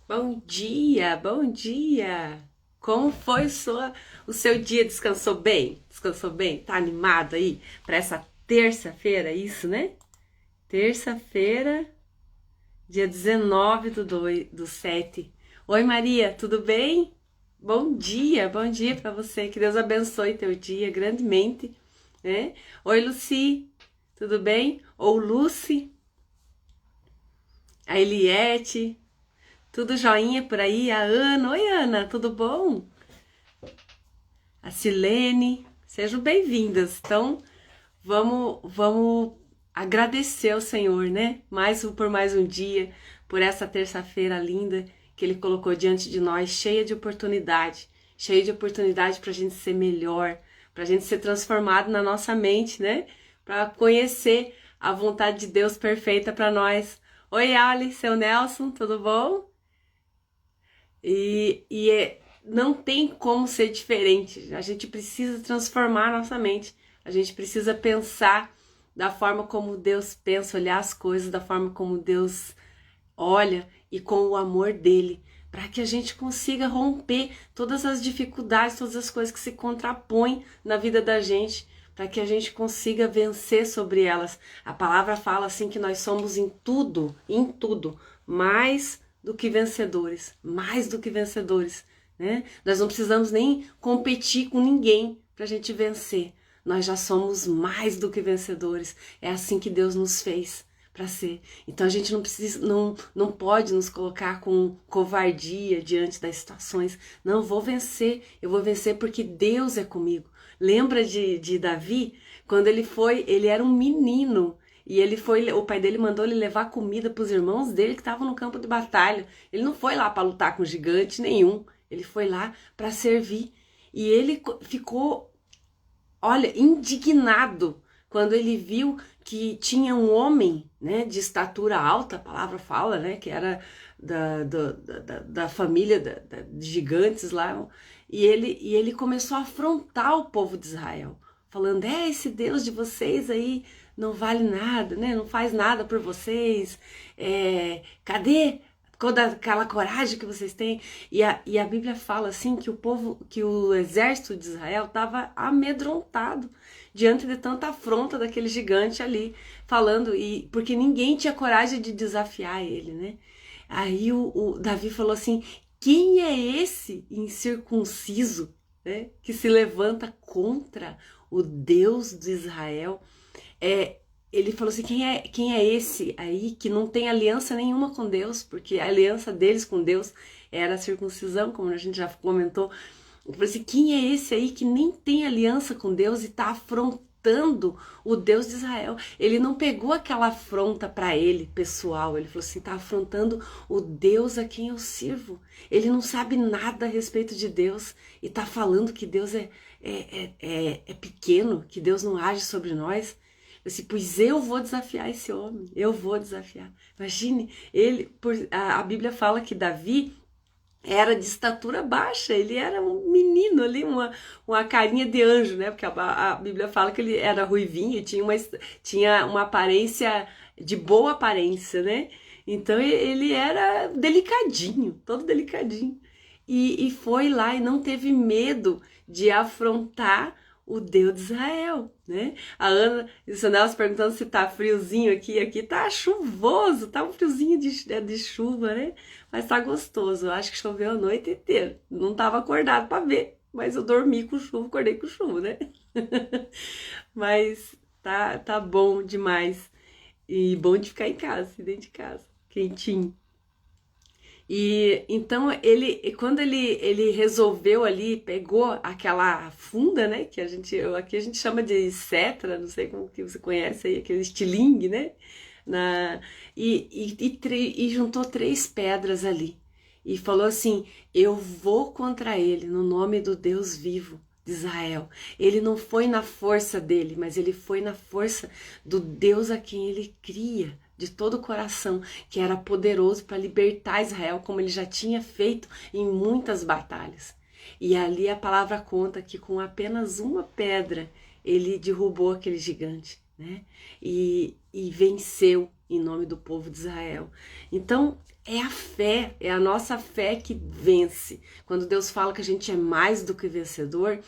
Bom dia, bom dia! Como foi o seu dia? Descansou bem? Descansou bem? Tá animado aí para essa terça-feira, isso, né? Terça-feira, dia 19 do 7. Oi, Maria, tudo bem? Bom dia para você. Que Deus abençoe teu dia grandemente, né? Oi, Luci, tudo bem? Ou Lucy, a Eliette, tudo joinha por aí? A Ana, oi, Ana, tudo bom? A Silene, sejam bem-vindas. Então, vamos agradecer ao Senhor, né? Por mais um dia, por essa terça-feira linda que Ele colocou diante de nós, cheia de oportunidade para a gente ser melhor, para a gente ser transformado na nossa mente, né? Para conhecer a vontade de Deus perfeita para nós. Oi, Ali, seu Nelson, tudo bom? Não tem como ser diferente. A gente precisa transformar a nossa mente. A gente precisa pensar da forma como Deus pensa, olhar as coisas da forma como Deus olha e com o amor dele, para que a gente consiga romper todas as dificuldades, todas as coisas que se contrapõem na vida da gente, para que a gente consiga vencer sobre elas. A palavra fala assim que nós somos em tudo, mais do que vencedores, né? Nós não precisamos nem competir com ninguém para a gente vencer. Nós já somos mais do que vencedores. É assim que Deus nos fez para ser. Então a gente não pode nos colocar com covardia diante das situações. Não, eu vou vencer porque Deus é comigo. Lembra de Davi? Quando ele era um menino. E o pai dele mandou ele levar comida para os irmãos dele que estavam no campo de batalha. Ele não foi lá para lutar com gigante nenhum. Ele foi lá para servir. E ele ficou, olha, indignado quando ele viu que tinha um homem, né, de estatura alta, a palavra fala, né, que era da família de gigantes lá, e ele começou a afrontar o povo de Israel, falando, esse Deus de vocês aí não vale nada, né, não faz nada por vocês, cadê toda aquela coragem que vocês têm? E a Bíblia fala assim que o exército de Israel estava amedrontado diante de tanta afronta daquele gigante ali, falando, e porque ninguém tinha coragem de desafiar ele, né? Aí o Davi falou assim: quem é esse incircunciso, né, que se levanta contra o Deus de Israel? É, ele falou assim: quem é esse aí que não tem aliança nenhuma com Deus? Porque a aliança deles com Deus era a circuncisão, como a gente já comentou. Ele falou assim: quem é esse aí que nem tem aliança com Deus e está afrontando o Deus de Israel? Ele não pegou aquela afronta para ele, pessoal. Ele falou assim: está afrontando o Deus a quem eu sirvo. Ele não sabe nada a respeito de Deus e está falando que Deus é pequeno, que Deus não age sobre nós. Assim, pois eu vou desafiar esse homem, eu vou desafiar. Imagine, a Bíblia fala que Davi era de estatura baixa, ele era um menino ali, uma carinha de anjo, né? Porque a Bíblia fala que ele era ruivinho, tinha uma aparência de boa aparência, né? Então ele era delicadinho, todo delicadinho. E foi lá e não teve medo de afrontar o Deus de Israel, né? A Ana e o Nelson perguntando se tá friozinho aqui tá chuvoso, tá um friozinho de chuva, né? Mas tá gostoso, eu acho que choveu a noite inteira, não tava acordado para ver, mas eu dormi com chuva, acordei com chuva, né? Mas tá bom demais, e bom de ficar em casa, dentro de casa, quentinho. E então quando ele resolveu ali, pegou aquela funda, né? Aqui a gente chama de cetra, não sei como que você conhece aí, aquele estilingue, né? Na, e juntou 3 pedras ali. E falou assim: eu vou contra ele no nome do Deus vivo de Israel. Ele não foi na força dele, mas ele foi na força do Deus a quem ele cria de todo o coração, que era poderoso para libertar Israel, como ele já tinha feito em muitas batalhas. E ali a palavra conta que com apenas uma pedra ele derrubou aquele gigante, né? E venceu. em nome do povo de Israel. Então, é a fé, é a nossa fé que vence. Quando Deus fala que a gente é mais do que vencedor,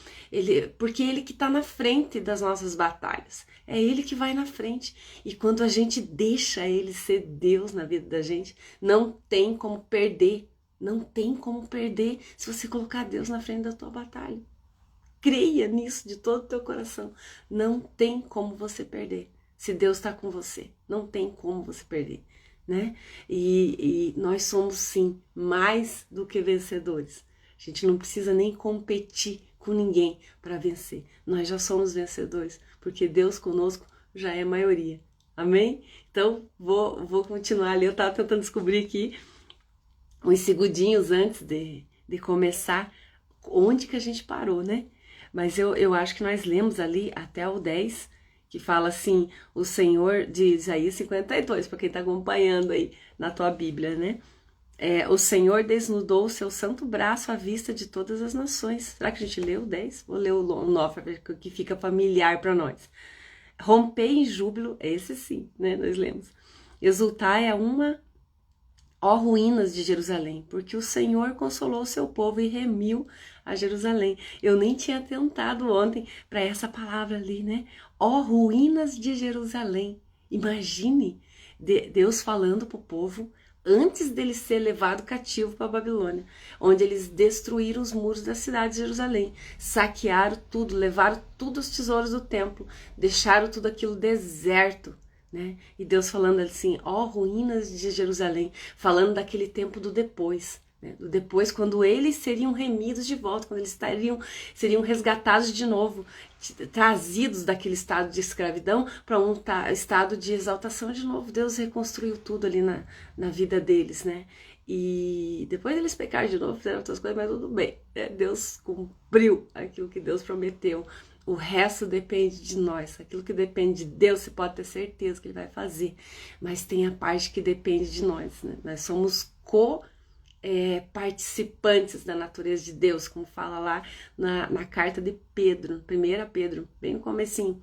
porque Ele que está na frente das nossas batalhas. É Ele que vai na frente. E quando a gente deixa Ele ser Deus na vida da gente, não tem como perder. Não tem como perder se você colocar Deus na frente da tua batalha. Creia nisso de todo o teu coração. Não tem como você perder. Se Deus está com você, não tem como você perder, né? E nós somos, sim, mais do que vencedores. A gente não precisa nem competir com ninguém para vencer. Nós já somos vencedores, porque Deus conosco já é maioria. Amém? Então, vou continuar ali. Eu estava tentando descobrir aqui, uns segundinhos antes de começar, onde que a gente parou, né? Mas eu acho que nós lemos ali até o 10, que fala assim, o Senhor, de Isaías 52, para quem está acompanhando aí na tua Bíblia, né? O Senhor desnudou o seu santo braço à vista de todas as nações. Será que a gente leu o 10? Vou ler o 9, que fica familiar para nós. Rompei em júbilo, esse sim, né? Nós lemos. Exultai a uma, ó ruínas de Jerusalém, porque o Senhor consolou o seu povo e remiu a Jerusalém. Eu nem tinha tentado ontem para essa palavra ali, né? Ó ruínas de Jerusalém. Imagine Deus falando para o povo antes dele ser levado cativo para a Babilônia, onde eles destruíram os muros da cidade de Jerusalém, saquearam tudo, levaram tudo os tesouros do templo, deixaram tudo aquilo deserto. Né? E Deus falando assim, ó ruínas de Jerusalém, falando daquele tempo do depois, né? Do depois, quando eles seriam remidos de volta, quando eles seriam resgatados de novo, trazidos daquele estado de escravidão para um estado de exaltação de novo. Deus reconstruiu tudo ali na vida deles, né? E depois eles pecaram de novo, fizeram outras coisas, mas tudo bem, né? Deus cumpriu aquilo que Deus prometeu. O resto depende de nós. Aquilo que depende de Deus, você pode ter certeza que Ele vai fazer. Mas tem a parte que depende de nós, né? Nós somos participantes da natureza de Deus, como fala lá na carta de Pedro, 1 Pedro, bem no comecinho.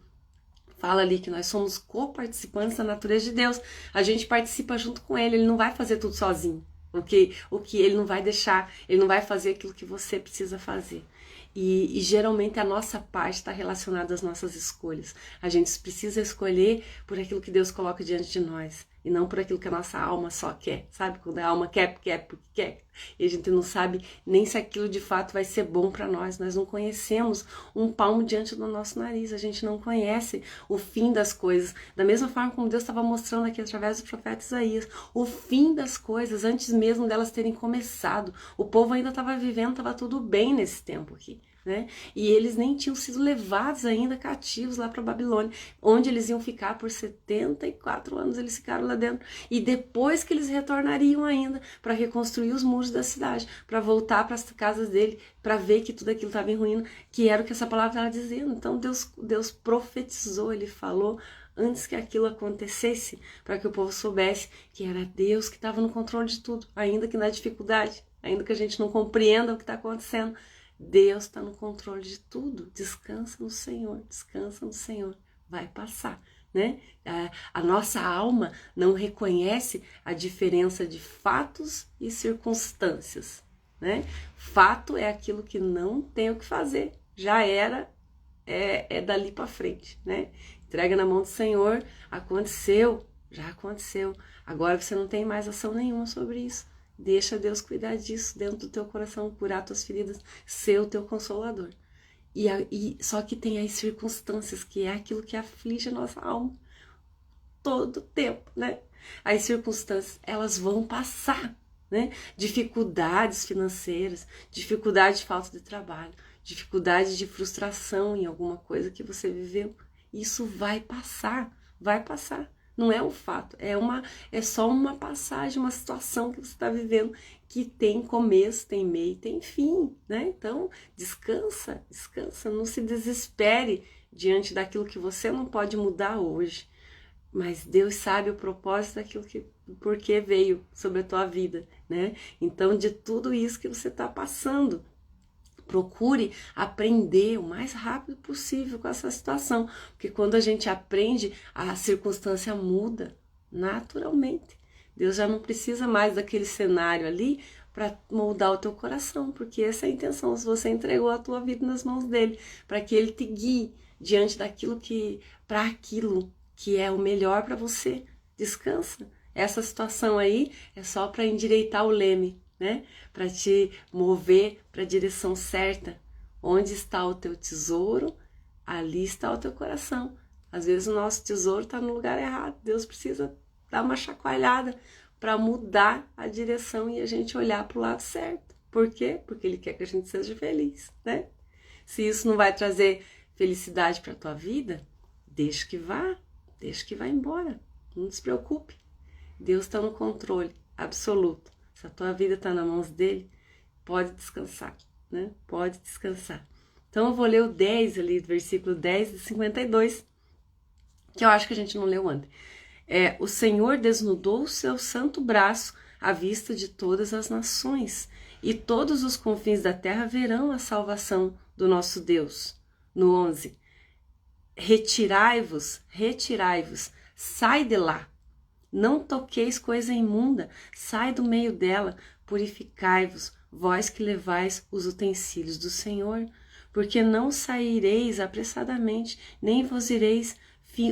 Fala ali que nós somos co-participantes da natureza de Deus. A gente participa junto com Ele. Ele não vai fazer tudo sozinho. O que Ele não vai deixar, Ele não vai fazer aquilo que você precisa fazer. E geralmente a nossa parte está relacionada às nossas escolhas. A gente precisa escolher por aquilo que Deus coloca diante de nós. E não por aquilo que a nossa alma só quer. Sabe? Quando a alma quer, porque quer. E a gente não sabe nem se aquilo de fato vai ser bom para nós. Nós não conhecemos um palmo diante do nosso nariz. A gente não conhece o fim das coisas. Da mesma forma como Deus estava mostrando aqui através do profeta Isaías. O fim das coisas, antes mesmo delas terem começado. O povo ainda estava vivendo, estava tudo bem nesse tempo aqui. Né? E eles nem tinham sido levados ainda cativos lá para a Babilônia, onde eles iam ficar por 74 anos, eles ficaram lá dentro, e depois que eles retornariam ainda para reconstruir os muros da cidade, para voltar para as casas dele, para ver que tudo aquilo estava em ruína, que era o que essa palavra estava dizendo. Então Deus profetizou, Ele falou antes que aquilo acontecesse, para que o povo soubesse que era Deus que estava no controle de tudo, ainda que na dificuldade, ainda que a gente não compreenda o que está acontecendo. Deus está no controle de tudo. Descansa no Senhor, descansa no Senhor. Vai passar, né? A nossa alma não reconhece a diferença de fatos e circunstâncias, né? Fato é aquilo que não tem o que fazer. Já era, é dali para frente, né? Entrega na mão do Senhor, aconteceu, já aconteceu. Agora você não tem mais ação nenhuma sobre isso. Deixa Deus cuidar disso dentro do teu coração, curar tuas feridas, ser o teu consolador. Só que tem as circunstâncias, que é aquilo que aflige a nossa alma todo tempo, né? As circunstâncias, elas vão passar, né? Dificuldades financeiras, dificuldade de falta de trabalho, dificuldade de frustração em alguma coisa que você viveu. Isso vai passar, vai passar. Não é um fato, é só uma passagem, uma situação que você está vivendo, que tem começo, tem meio, tem fim, né? Então, descansa, não se desespere diante daquilo que você não pode mudar hoje. Mas Deus sabe o propósito daquilo por que veio sobre a tua vida, né? Então, de tudo isso que você está passando, procure aprender o mais rápido possível com essa situação, porque quando a gente aprende, a circunstância muda, naturalmente. Deus já não precisa mais daquele cenário ali para moldar o teu coração, porque essa é a intenção. Se você entregou a tua vida nas mãos dele, para que ele te guie diante daquilo para aquilo que é o melhor para você. Descansa. Essa situação aí é só para endireitar o leme, né? Para te mover para a direção certa. Onde está o teu tesouro, ali está o teu coração. Às vezes o nosso tesouro está no lugar errado. Deus precisa dar uma chacoalhada para mudar a direção e a gente olhar para o lado certo. Por quê? Porque ele quer que a gente seja feliz, né? Se isso não vai trazer felicidade para a tua vida, deixa que vá embora. Não se preocupe. Deus está no controle absoluto. Se a tua vida está nas mãos dele, pode descansar, né? Pode descansar. Então eu vou ler o 10 ali, versículo 10 de 52, que eu acho que a gente não leu ontem. O Senhor desnudou o seu santo braço à vista de todas as nações, e todos os confins da terra verão a salvação do nosso Deus. No 11, retirai-vos, sai de lá, não toqueis coisa imunda, sai do meio dela, purificai-vos, vós que levais os utensílios do Senhor, porque não saireis apressadamente, nem vos ireis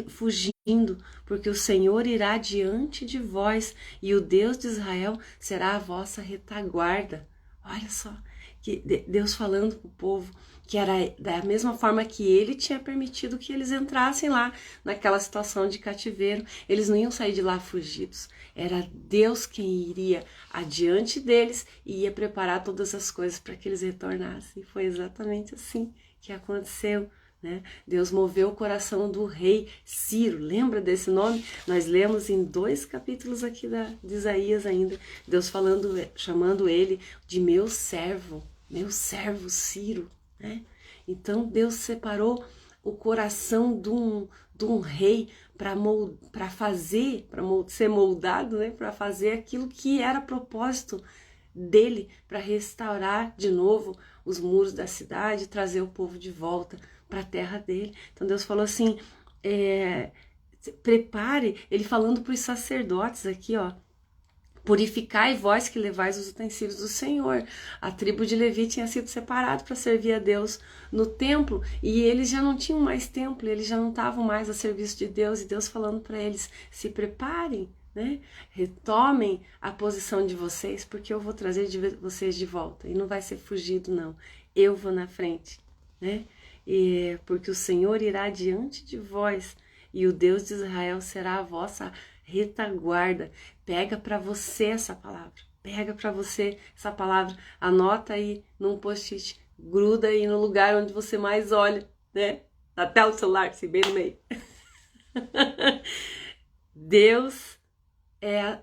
fugindo, porque o Senhor irá diante de vós, e o Deus de Israel será a vossa retaguarda. Olha só, que Deus falando para o povo, que era da mesma forma que ele tinha permitido que eles entrassem lá naquela situação de cativeiro. Eles não iam sair de lá fugidos. Era Deus quem iria adiante deles e ia preparar todas as coisas para que eles retornassem. E foi exatamente assim que aconteceu, né? Deus moveu o coração do rei Ciro. Lembra desse nome? Nós lemos em 2 capítulos aqui de Isaías ainda. Deus chamando ele de meu servo Ciro. Né? Então Deus separou o coração de um rei para ser moldado, né? Para fazer aquilo que era propósito dele, para restaurar de novo os muros da cidade, trazer o povo de volta para a terra dele. Então Deus falou assim, prepare, ele falando para os sacerdotes aqui, ó, purificai vós que levais os utensílios do Senhor. A tribo de Levi tinha sido separada para servir a Deus no templo, e eles já não tinham mais templo, eles já não estavam mais a serviço de Deus, e Deus falando para eles, se preparem, né? Retomem a posição de vocês, porque eu vou trazer vocês de volta, e não vai ser fugido não, eu vou na frente, né? Porque o Senhor irá diante de vós, e o Deus de Israel será a vossa retaguarda. Pega para você essa palavra, anota aí num post-it, gruda aí no lugar onde você mais olha, né? Até o celular, assim, bem no meio. Deus é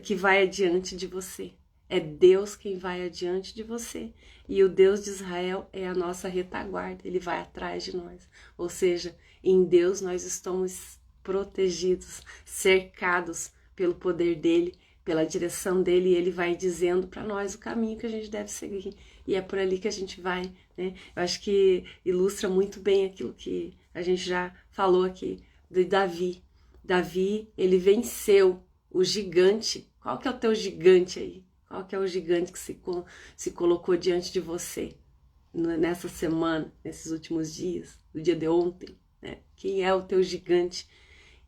que vai adiante de você. É Deus quem vai adiante de você. E o Deus de Israel é a nossa retaguarda. Ele vai atrás de nós. Ou seja, em Deus nós estamos protegidos, cercados pelo poder dele, pela direção dele. E ele vai dizendo para nós o caminho que a gente deve seguir. E é por ali que a gente vai, né? Eu acho que ilustra muito bem aquilo que a gente já falou aqui de Davi. Davi, ele venceu o gigante. Qual que é o teu gigante aí? Qual que é o gigante que se colocou diante de você nessa semana, nesses últimos dias, no dia de ontem, né? Quem é o teu gigante?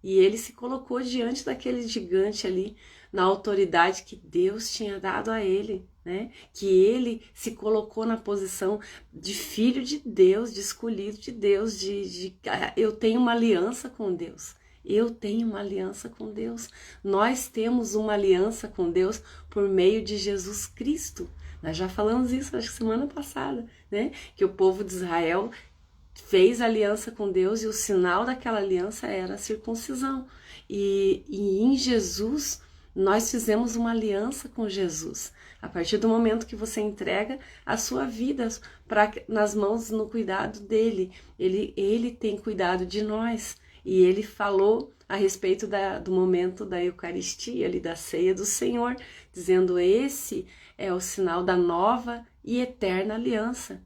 E ele se colocou diante daquele gigante ali, na autoridade que Deus tinha dado a ele, né? Que ele se colocou na posição de filho de Deus, de escolhido de Deus, eu tenho uma aliança com Deus. Eu tenho uma aliança com Deus. Nós temos uma aliança com Deus por meio de Jesus Cristo. Nós já falamos isso, acho que semana passada, né? Que o povo de Israel fez aliança com Deus e o sinal daquela aliança era a circuncisão. E em Jesus, nós fizemos uma aliança com Jesus. A partir do momento que você entrega a sua vida nas mãos, no cuidado dele, ele tem cuidado de nós. E ele falou a respeito do momento da Eucaristia, ali, da ceia do Senhor, dizendo: esse é o sinal da nova e eterna aliança,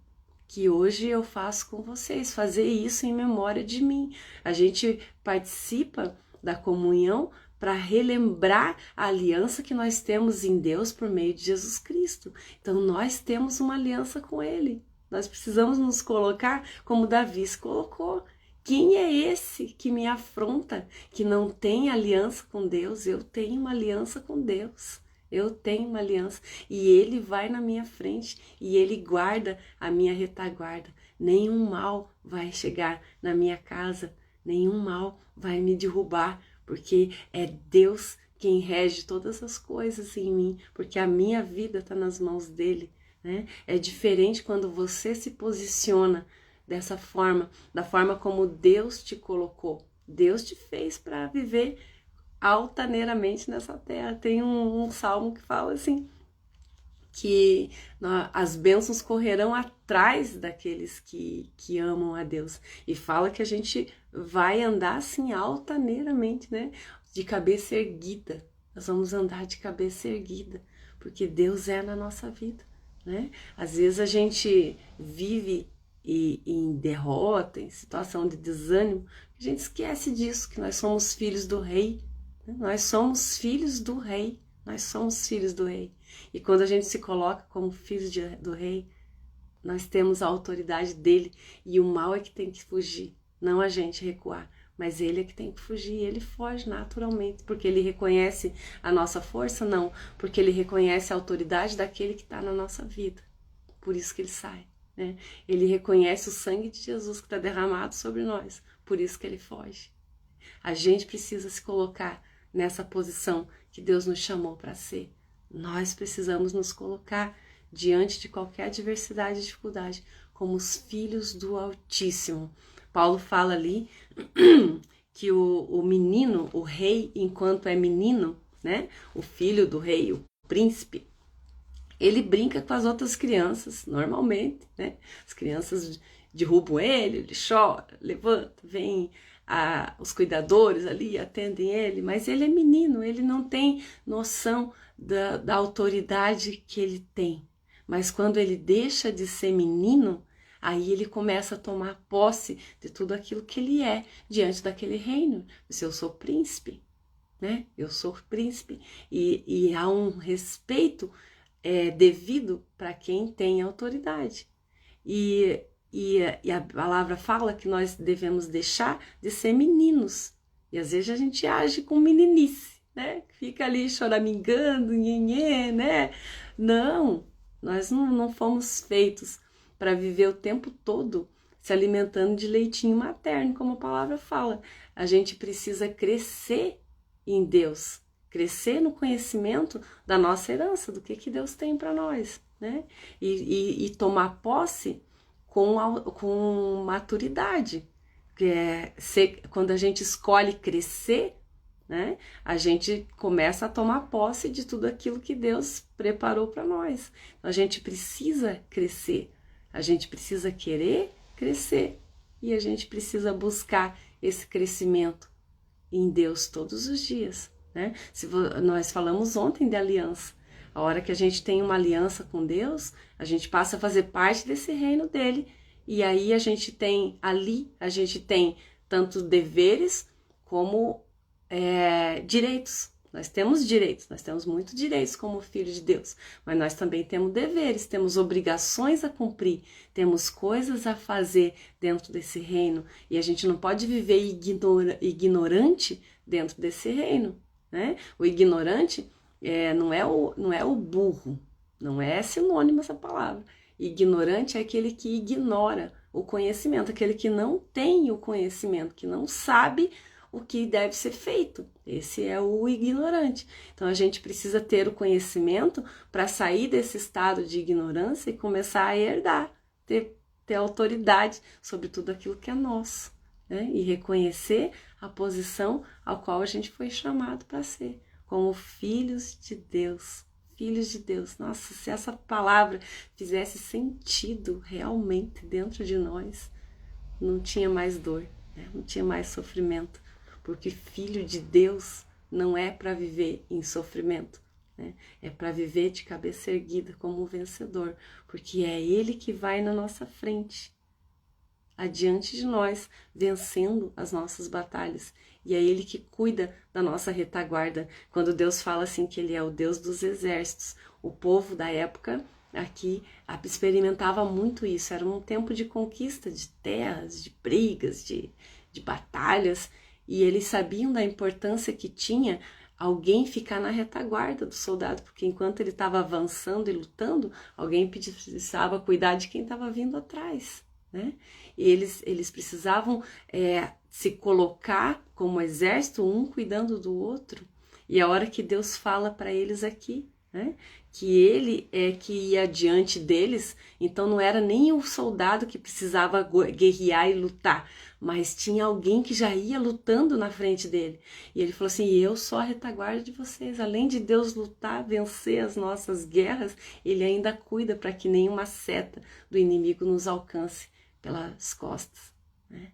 que hoje eu faço com vocês, fazer isso em memória de mim. A gente participa da comunhão para relembrar a aliança que nós temos em Deus por meio de Jesus Cristo. Então nós temos uma aliança com Ele. Nós precisamos nos colocar como Davi se colocou. Quem é esse que me afronta, que não tem aliança com Deus? Eu tenho uma aliança com Deus. Eu tenho uma aliança e Ele vai na minha frente e Ele guarda a minha retaguarda. Nenhum mal vai chegar na minha casa, nenhum mal vai me derrubar, porque é Deus quem rege todas as coisas em mim, porque a minha vida está nas mãos dEle, né? É diferente quando você se posiciona dessa forma, da forma como Deus te colocou. Deus te fez para viver altaneiramente nessa terra. Tem um salmo que fala assim, que as bênçãos correrão atrás daqueles que amam a Deus. E fala que a gente vai andar assim altaneiramente, né? De cabeça erguida. Nós vamos andar de cabeça erguida, porque Deus é na nossa vida, né? Às vezes a gente vive em derrota, em situação de desânimo, a gente esquece disso, que nós somos filhos do Rei, né? Nós somos filhos do Rei, nós somos filhos do Rei. E quando a gente se coloca como filhos do Rei, nós temos a autoridade dele, e o mal é que tem que fugir, não a gente recuar, mas ele é que tem que fugir, e ele foge naturalmente, porque ele reconhece a nossa força? Não, porque ele reconhece a autoridade daquele que está na nossa vida, por isso que ele sai, né? Ele reconhece o sangue de Jesus que está derramado sobre nós, por isso que ele foge. A gente precisa se colocar nessa posição que Deus nos chamou para ser. Nós precisamos nos colocar diante de qualquer adversidade e dificuldade como os filhos do Altíssimo. Paulo fala ali que o menino, o rei, enquanto é menino, né? O filho do rei, o príncipe, ele brinca com as outras crianças, normalmente, né? As crianças derrubam ele chora, levanta, vem os cuidadores ali, atendem ele, mas ele é menino, ele não tem noção da autoridade que ele tem. Mas quando ele deixa de ser menino, aí ele começa a tomar posse de tudo aquilo que ele é diante daquele reino. Se eu sou príncipe, né? Eu sou príncipe, e há um respeito devido para quem tem autoridade. E a palavra fala que nós devemos deixar de ser meninos. E às vezes a gente age com meninice, né? Fica ali choramingando, nhenhê, né? Não, nós não fomos feitos para viver o tempo todo se alimentando de leitinho materno, como a palavra fala. A gente precisa crescer em Deus, crescer no conhecimento da nossa herança, do que Deus tem para nós, né? E tomar posse com maturidade. Quando a gente escolhe crescer, né, a gente começa a tomar posse de tudo aquilo que Deus preparou para nós. Então, a gente precisa crescer, a gente precisa querer crescer, e a gente precisa buscar esse crescimento em Deus todos os dias, né? Nós falamos ontem de aliança. A hora que a gente tem uma aliança com Deus, a gente passa a fazer parte desse reino dele, e aí a gente tem tanto deveres como direitos. Nós temos direitos, nós temos muitos direitos como filhos de Deus, mas nós também temos deveres, temos obrigações a cumprir, temos coisas a fazer dentro desse reino, e a gente não pode viver ignorante dentro desse reino, né? O ignorante não é o burro, não é sinônimo essa palavra. Ignorante é aquele que ignora o conhecimento, aquele que não tem o conhecimento, que não sabe o que deve ser feito. Esse é o ignorante. Então a gente precisa ter o conhecimento para sair desse estado de ignorância e começar a herdar, ter autoridade sobre tudo aquilo que é nosso, né? E reconhecer a posição ao qual a gente foi chamado para ser, como filhos de Deus. Filhos de Deus. Nossa, se essa palavra fizesse sentido realmente dentro de nós, não tinha mais dor, né? Não tinha mais sofrimento, porque filho de Deus não é para viver em sofrimento, né? É para viver de cabeça erguida como um vencedor, porque é Ele que vai na nossa frente, adiante de nós, vencendo as nossas batalhas. E é Ele que cuida da nossa retaguarda. Quando Deus fala assim que Ele é o Deus dos exércitos, o povo da época aqui experimentava muito isso. Era um tempo de conquista de terras, de brigas, de batalhas, e eles sabiam da importância que tinha alguém ficar na retaguarda do soldado, porque enquanto ele estava avançando e lutando, alguém precisava cuidar de quem estava vindo atrás, né? E eles precisavam se colocar como exército, um cuidando do outro. E a hora que Deus fala para eles aqui, né, que Ele é que ia diante deles, então não era nem o soldado que precisava guerrear e lutar, mas tinha alguém que já ia lutando na frente dele. E ele falou assim: eu sou a retaguarda de vocês. Além de Deus lutar, vencer as nossas guerras, Ele ainda cuida para que nenhuma seta do inimigo nos alcance pelas costas, né?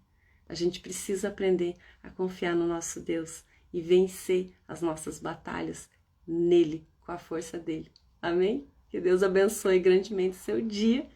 A gente precisa aprender a confiar no nosso Deus e vencer as nossas batalhas nele, com a força dele. Amém? Que Deus abençoe grandemente o seu dia,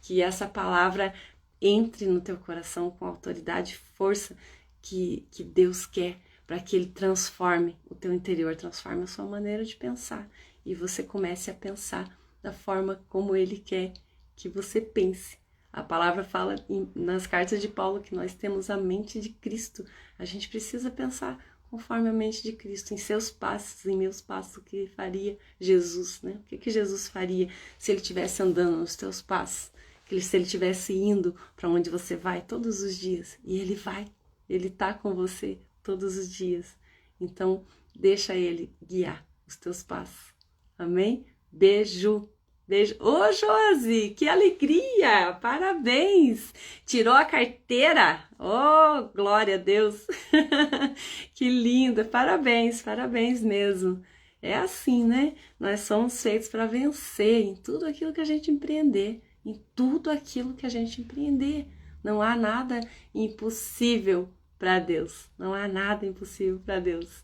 que essa palavra entre no teu coração com autoridade e força que Deus quer, para que Ele transforme o teu interior, transforme a sua maneira de pensar, e você comece a pensar da forma como Ele quer que você pense. A palavra fala nas cartas de Paulo que nós temos a mente de Cristo. A gente precisa pensar conforme a mente de Cristo, em seus passos, em meus passos, o que faria Jesus, né? O que Jesus faria se Ele estivesse andando nos teus passos, se Ele estivesse indo para onde você vai todos os dias, e Ele vai, Ele está com você todos os dias. Então, deixa Ele guiar os teus passos. Amém? Beijo! Beijo. Ô, Josi, que alegria! Parabéns! Tirou a carteira? Oh, glória a Deus! Que linda! Parabéns, parabéns mesmo. É assim, né? Nós somos feitos para vencer em tudo aquilo que a gente empreender. Em tudo aquilo que a gente empreender. Não há nada impossível para Deus. Não há nada impossível para Deus.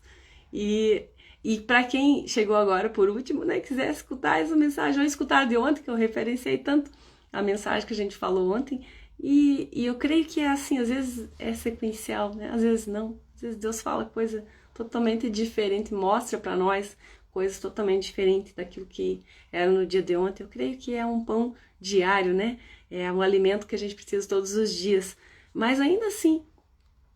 E para quem chegou agora por último, né, quiser escutar essa mensagem, ou escutar de ontem, que eu referenciei tanto a mensagem que a gente falou ontem, e eu creio que é assim, às vezes é sequencial, né? Às vezes não, às vezes Deus fala coisa totalmente diferente, mostra para nós coisas totalmente diferentes daquilo que era no dia de ontem. Eu creio que é um pão diário, né? É um alimento que a gente precisa todos os dias, mas ainda assim,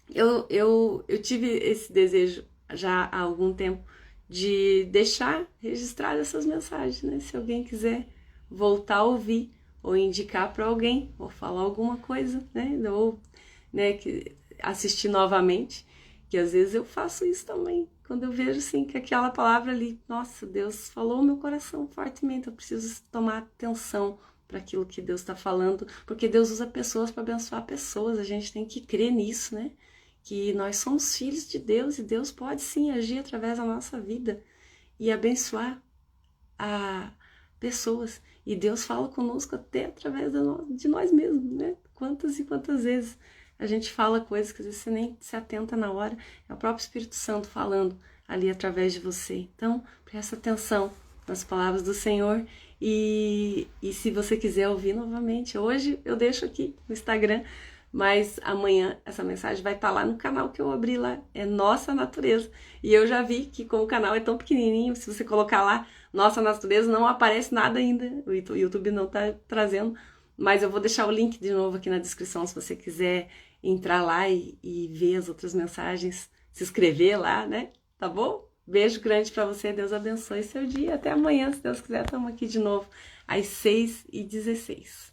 eu tive esse desejo já há algum tempo, de deixar registrado essas mensagens, né? Se alguém quiser voltar a ouvir, ou indicar para alguém, ou falar alguma coisa, né? Ou, né, assistir novamente, que às vezes eu faço isso também, quando eu vejo assim que aquela palavra ali, nossa, Deus falou no meu coração fortemente, eu preciso tomar atenção para aquilo que Deus está falando, porque Deus usa pessoas para abençoar pessoas, a gente tem que crer nisso, né? Que nós somos filhos de Deus e Deus pode sim agir através da nossa vida e abençoar pessoas. E Deus fala conosco até através de nós mesmos, né? Quantas e quantas vezes a gente fala coisas que às vezes você nem se atenta na hora, é o próprio Espírito Santo falando ali através de você. Então, presta atenção nas palavras do Senhor e se você quiser ouvir novamente, hoje eu deixo aqui no Instagram, mas amanhã essa mensagem vai estar lá no canal que eu abri lá, é Nossa Natureza. E eu já vi que como o canal é tão pequenininho, se você colocar lá Nossa Natureza, não aparece nada ainda. O YouTube não está trazendo, mas eu vou deixar o link de novo aqui na descrição, se você quiser entrar lá e ver as outras mensagens, se inscrever lá, né? Tá bom? Beijo grande para você, Deus abençoe seu dia. Até amanhã, se Deus quiser, estamos aqui de novo às 6h16.